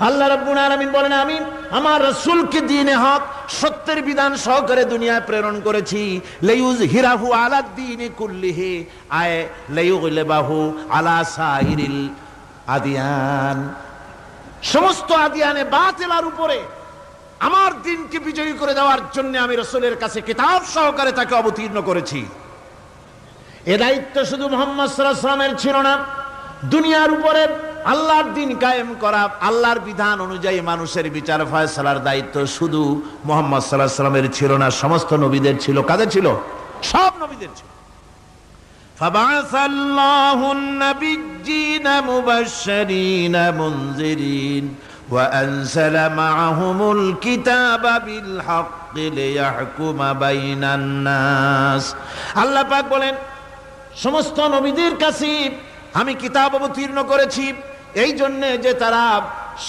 আল্লাহ রাব্বুল আলামিন বলেন, আমি আমার রাসূলকে দ্বীনে হক সত্যের বিধান সহকারে দুনিয়ায় প্রেরণ করেছি। লিইয়ুযহিরাহু আলাদ দ্বীনি কুল্লিহি আয় লিইয়ুগলিবাহু আলা সাইরিল আদিয়ান। সমস্ত আদিয়ানে বাতিলের উপরে আমার দ্বীনকে বিজয়ী করে দেওয়ার জন্য আমি রাসূলের কাছে কিতাব সহকারে তাকে অবতীর্ণ করেছি। এ দায়িত্ব শুধু মুহাম্মদ সাল্লাল্লাহু আলাইহি ওয়াসাল্লামের ছিল না, দুনিয়ার উপরে আল্লাহর দ্বীন কায়েম করা, আল্লাহর বিধান অনুযায়ী মানুষের বিচার ফয়সালার দায়িত্ব শুধু মুহাম্মদ সাল্লাল্লাহু আলাইহি ওয়াসাল্লামের ছিল না, সমস্ত নবীদের ছিল। কাদের ছিল? সব নবীদের ছিল। ফাবাআসাল্লাহু আন-নাবিয়্যিনা মুবাশশিরিনা মুনযিরিন ওয়া আনজালা মা'আহুমুল কিতাবা বিল হাক্কি লিয়াহকুমা বাইনান নাস। আল্লাহ পাক বলেন, সমস্ত নবীদের কাছে আমি কিতাব অবতীর্ণ করেছি এই জন্য যে তারা